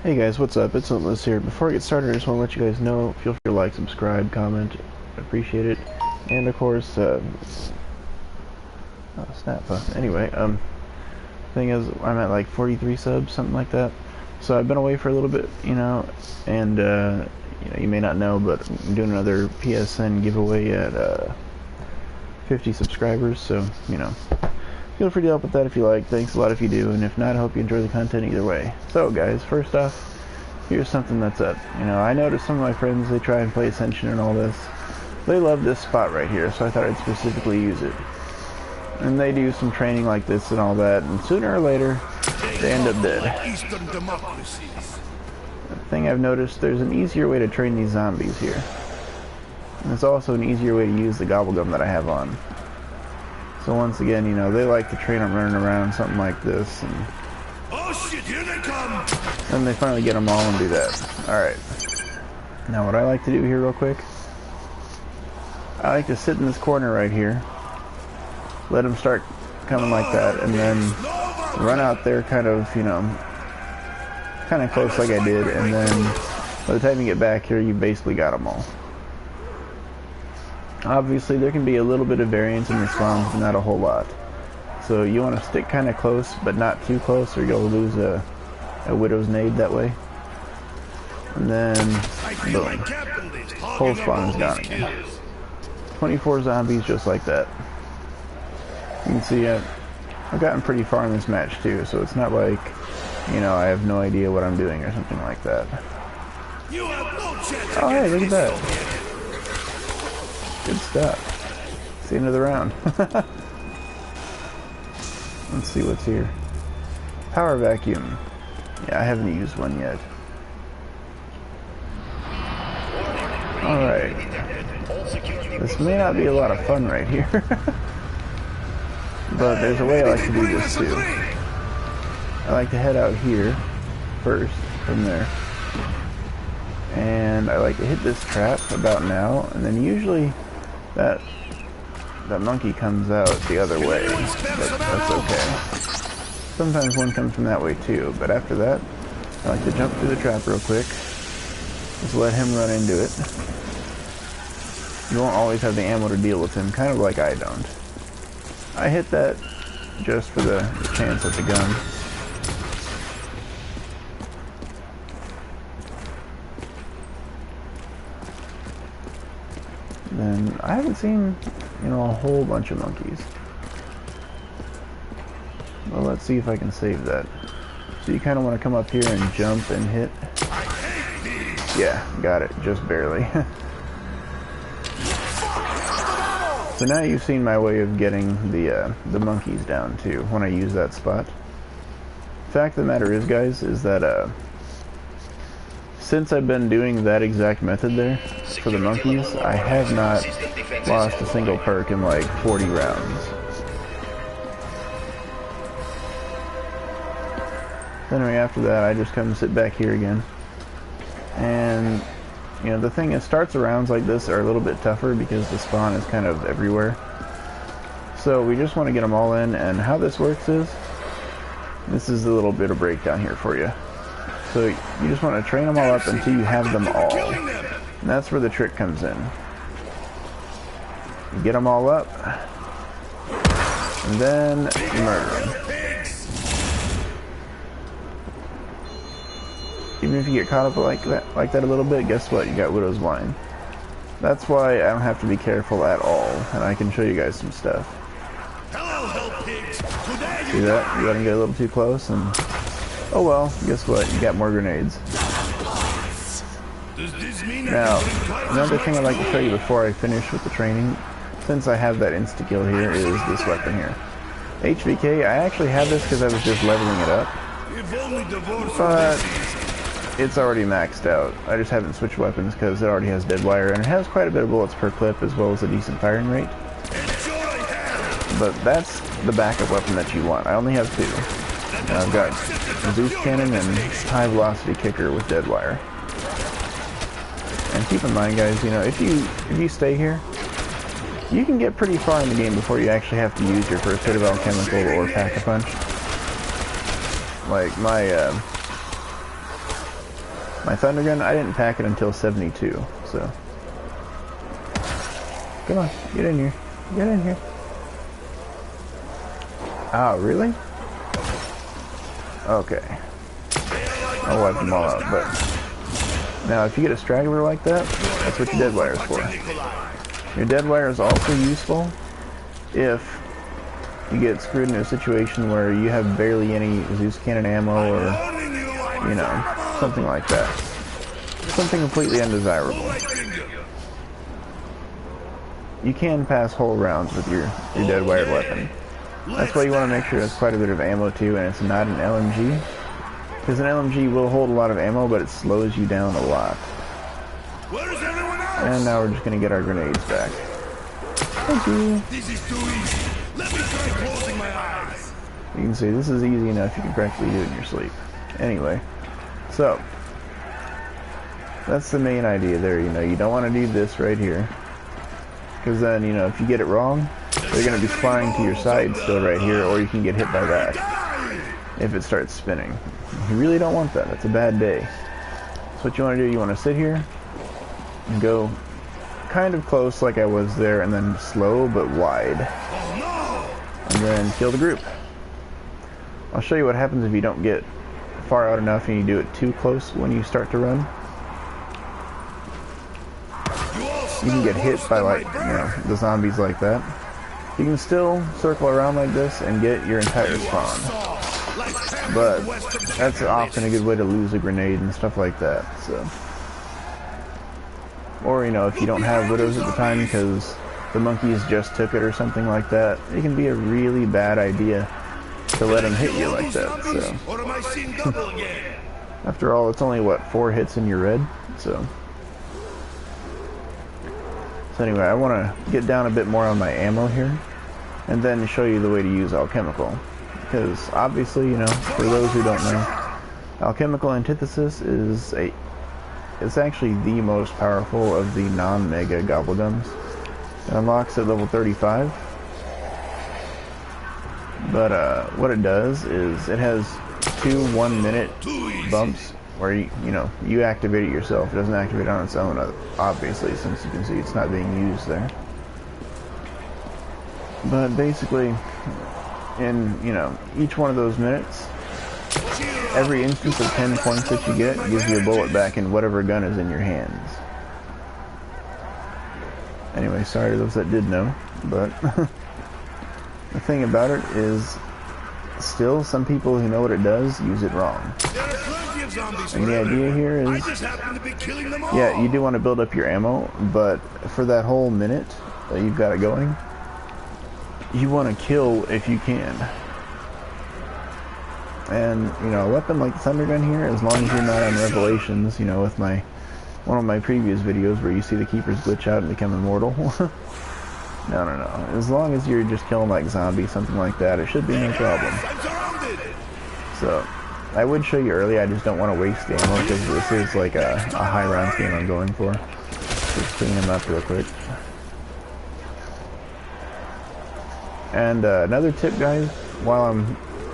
Hey guys, what's up? It's Liz here. Before I get started, I just want to let you guys know, feel free to like, subscribe, comment, I appreciate it. And of course, oh snap, anyway, thing is, I'm at like 43 subs, something like that. So I've been away for a little bit, and, you may not know, but I'm doing another PSN giveaway at, 50 subscribers, so, feel free to help with that if you like. Thanks a lot if you do, and if not, I hope you enjoy the content either way. So guys, first off, here's something that's up. I noticed some of my friends, they try and play Ascension and all this. They love this spot right here, so I thought I'd specifically use it. And they do some training like this and all that, and sooner or later, they end up dead. The thing I've noticed, there's an easier way to train these zombies here. And there's also an easier way to use the gobblegum that I have on. So once again, they like to train them running around something like this, and oh shit, here they come! then they finally get them all and do that. Alright. Now what I like to do here real quick, I like to sit in this corner right here, let them start coming like that, and then run out there kind of close like I did, and then by the time you get back here, you basically got them all. Obviously, there can be a little bit of variance in the spawns, but not a whole lot. So you want to stick kind of close, but not too close, or you'll lose a widow's nade that way. And then, boom. Whole spawn is gone again. 24 zombies just like that. You can see I've gotten pretty far in this match too, so it's not like, I have no idea what I'm doing or something like that. Oh hey, look at that. Good stuff. It's the end of the round. Let's see what's here. Power vacuum. Yeah, I haven't used one yet. Alright. This may not be a lot of fun right here. But there's a way I like to do this too. I like to head out here first, from there. And I like to hit this trap about now, and then usually that monkey comes out the other way, but that's okay. Sometimes one comes from that way too, but after that, I like to jump through the trap real quick. Just let him run into it. You won't always have the ammo to deal with him, kind of like I don't. I hit that just for the chance at the gun. And I haven't seen, a whole bunch of monkeys. Well, let's see if I can save that. So you kind of want to come up here and jump and hit. Yeah, got it, just barely. So now you've seen my way of getting the monkeys down too, when I use that spot. The fact of the matter is, guys, is that since I've been doing that exact method there for the monkeys, I have not lost a single perk in like 40 rounds. Anyway, after that, I just come and sit back here again. And, the thing is, starts of rounds like this are a little bit tougher because the spawn is kind of everywhere. So we just want to get them all in, and how this works is, this is a little bit of breakdown here for you. So you just want to train them all up until you have them all. And that's where the trick comes in. You get them all up, and then murder them. Even if you get caught up like that a little bit, guess what? You got Widow's Wine. That's why I don't have to be careful at all, and I can show you guys some stuff. See that? You let him get a little too close, and oh well, guess what? You got more grenades. Now, another thing I'd like to show you before I finish with the training, since I have that insta-kill here, is this weapon here. HVK, I actually have this because I was just leveling it up, but it's already maxed out. I just haven't switched weapons because it already has dead wire, and it has quite a bit of bullets per clip as well as a decent firing rate. But that's the backup weapon that you want. I only have two. And I've got Zeus Cannon and High Velocity Kicker with dead wire. And keep in mind, guys, if you stay here, you can get pretty far in the game before you actually have to use your first hit of alchemical or pack-a-punch. Like My thunder gun, I didn't pack it until 72, so. Come on, get in here. Get in here. Oh, really? Okay. I'll wipe them all out, but now if you get a straggler like that, that's what your dead wire is for. Your dead wire is also useful if you get screwed into a situation where you have barely any Zeus cannon ammo or, you know, something like that. Something completely undesirable. You can pass whole rounds with your dead wired weapon. That's why you want to make sure it has quite a bit of ammo too, and it's not an LMG. Because an LMG will hold a lot of ammo, but it slows you down a lot. Where's everyone else? And now we're just going to get our grenades back. Thank you. This is too easy. Let me try closing my eyes. You can see this is easy enough. You can practically do it in your sleep. Anyway, so that's the main idea there. You know, you don't want to do this right here. Because then, you know, if you get it wrong, they're going to be flying to your side still right here, or you can get hit by that if it starts spinning. You really don't want that. That's a bad day. So what you want to do, you want to sit here and go kind of close like I was there, and then slow but wide. And then kill the group. I'll show you what happens if you don't get far out enough and you do it too close when you start to run. You can get hit by, like, you know, the zombies like that. You can still circle around like this and get your entire spawn. But that's often a good way to lose a grenade and stuff like that, so. Or, you know, if you don't have widows at the time because the monkeys just took it or something like that, it can be a really bad idea to let them hit you like that, so. After all, it's only, what, 4 hits and you're red, so. So anyway, I want to get down a bit more on my ammo here, and then show you the way to use alchemical. Because obviously, you know, for those who don't know, alchemical antithesis is it's actually the most powerful of the non-mega gobblegums. It unlocks at level 35. But what it does is it has 2 1-minute bumps where you activate it yourself. It doesn't activate on its own, obviously, since you can see it's not being used there. But basically, in, you know, each one of those minutes, every instance of 10 points that you get gives you a bullet back in whatever gun is in your hands. Anyway, sorry to those that did know, but the thing about it is, still, some people who know what it does use it wrong. And the idea here is, yeah, you do want to build up your ammo, but for that whole minute that you've got it going, you want to kill if you can. And, you know, a weapon like the thunder gun here, as long as you're not on Revelations, you know, with one of my previous videos where you see the keepers glitch out and become immortal. No. As long as you're just killing like zombies, something like that, it should be no problem. So, I would show you early, I just don't want to waste the ammo because this is like a high rounds game I'm going for. Just clean them up real quick. And another tip, guys, while I'm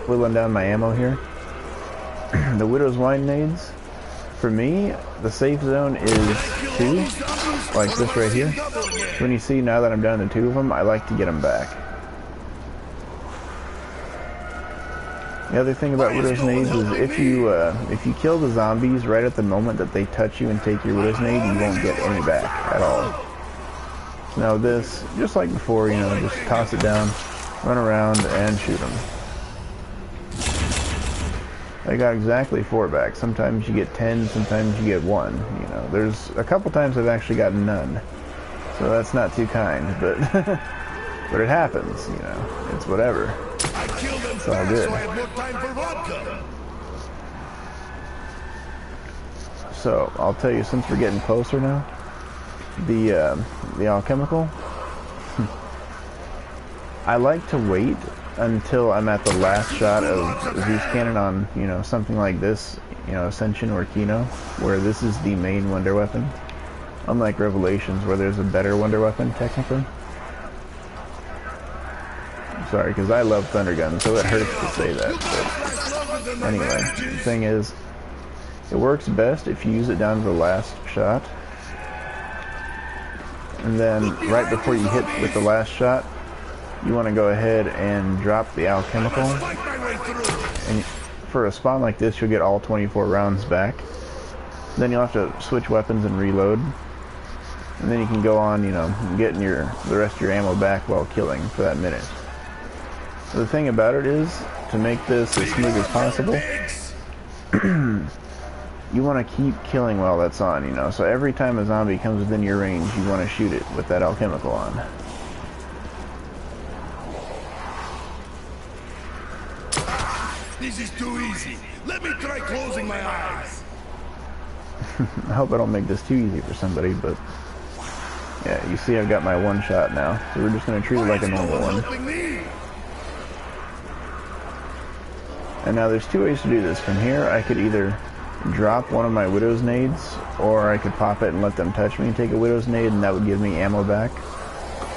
whittling down my ammo here, the Widow's Wine nades, for me, the safe zone is 2, like this right here. When you see now that I'm down to 2 of them, I like to get them back. The other thing about Widow's nades is if you kill the zombies right at the moment that they touch you and take your Widow's nade, you won't get any back at all. Now this, just like before, you know, just toss it down, run around, and shoot them. I got exactly 4 back. Sometimes you get 10, sometimes you get 1. You know, there's a couple times I've actually gotten none. So that's not too kind, but but it happens, you know. It's whatever. It's all good. So I'll tell you, since we're getting closer now, the alchemical, I like to wait until I'm at the last shot of Zeus cannon on, you know, something like this, you know, Ascension or Kino, where this is the main wonder weapon. Unlike Revelations, where there's a better wonder weapon, technically. I'm sorry, because I love thunder guns, so it hurts to say that. But anyway, the thing is, It works best if you use it down to the last shot. And then right before you hit with the last shot, you want to go ahead and drop the alchemical. And for a spawn like this, you'll get all 24 rounds back. Then you'll have to switch weapons and reload. And then you can go on, you know, getting the rest of your ammo back while killing for that minute. So the thing about it is, to make this as smooth as possible, you want to keep killing while that's on, you know. So every time a zombie comes within your range, you want to shoot it with that alchemical on. This is too easy. Let me try closing my eyes. I hope I don't make this too easy for somebody, but yeah, you see I've got my one shot now, so we're just going to treat it like a normal one. And now there's two ways to do this. From here, I could either drop one of my Widow's nades, or I could pop it and let them touch me and take a Widow's nade, and that would give me ammo back.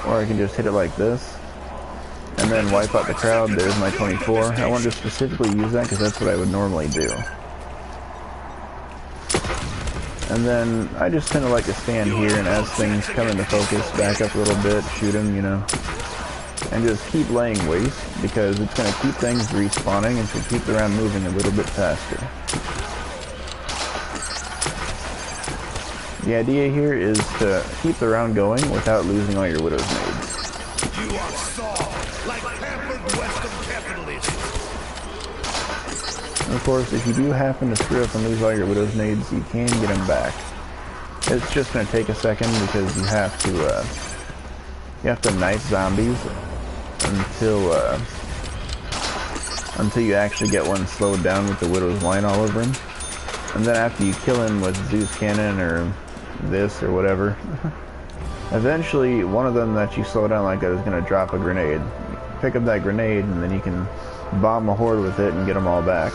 Or I can just hit it like this, and then wipe out the crowd. There's my 24. I wanted to specifically use that because that's what I would normally do. And then I just tend to like to stand here, and as things come into focus, back up a little bit, shoot them, you know. And just keep laying waste, because it's going to keep things respawning and should keep the round moving a little bit faster. The idea here is to keep the round going without losing all your Widow's nades. You are soft, like pampered Western capitalists. And of course, if you do happen to screw up and lose all your Widow's nades, you can get them back. It's just going to take a second, because you have to knife zombies until you actually get one slowed down with the Widow's wine all over him. And then after you kill him with Zeus Cannon or this or whatever, eventually one of them that you slow down like that is going to drop a grenade. Pick up that grenade, and then you can bomb a horde with it and get them all back.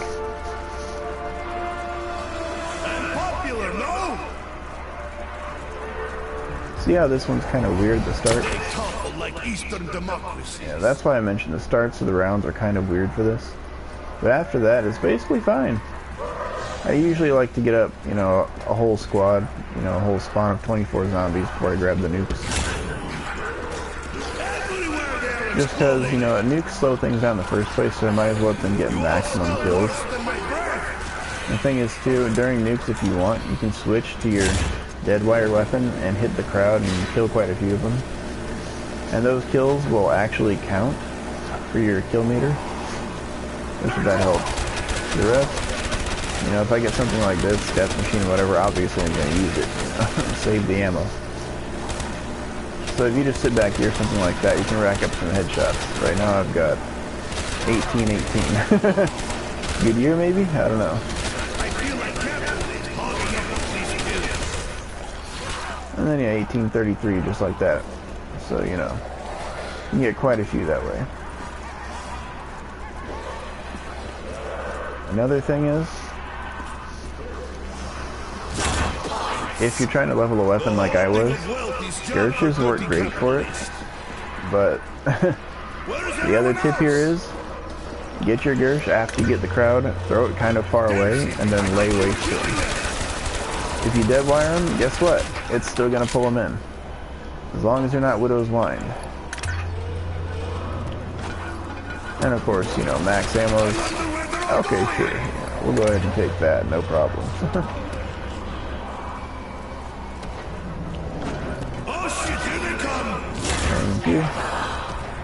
I'm popular, no? See how this one's kind of weird to start? They topple like Eastern democracies. Yeah, that's why I mentioned the starts of the rounds are kind of weird for this. But after that, it's basically fine. I usually like to get up, you know, a whole squad, you know, a whole spawn of 24 zombies before I grab the nukes. Just because, you know, nukes slow things down in the first place, so I might as well let them get maximum kills. The thing is, too, during nukes, if you want, you can switch to your dead wire weapon and hit the crowd and kill quite a few of them. And those kills will actually count for your kill meter. Which would that help? The rest? You know, if I get something like this, death machine, whatever, obviously I'm going to use it. Save the ammo. So if you just sit back here, something like that, you can rack up some headshots. Right now I've got 18. Good year, maybe? I don't know. And then, yeah, 1833, just like that. So, you know, you can get quite a few that way. Another thing is, if you're trying to level a weapon like I was, skirmishes work great for it, but the other tip here is, get your Gersh after you get the crowd, throw it kind of far away, and then lay waste to them. If you dead wire them, guess what? It's still going to pull them in, as long as you're not Widow's Wine. And of course, you know, max ammo's, okay, sure, yeah, we'll go ahead and take that, no problem. Thank you.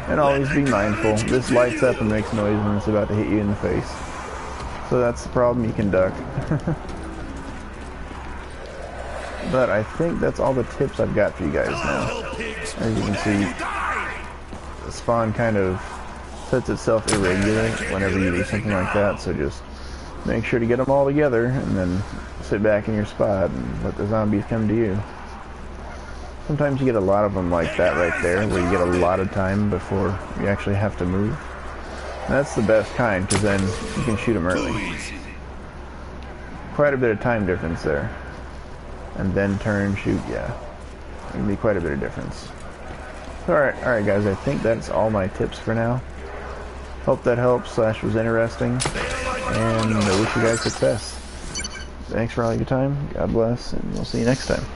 And always be mindful. This lights up and makes noise when it's about to hit you in the face. So that's the problem, you can duck. But I think that's all the tips I've got for you guys now. As you can see, the spawn kind of sets itself irregular whenever you do something like that, so just make sure to get them all together and then sit back in your spot and let the zombies come to you. Sometimes you get a lot of them like that right there, where you get a lot of time before you actually have to move. And that's the best kind, because then you can shoot them early. Quite a bit of time difference there. And then turn, shoot, yeah. It can be quite a bit of difference. Alright guys, I think that's all my tips for now. Hope that helps / was interesting. And I wish you guys success. thanks for all your time. God bless, and we'll see you next time.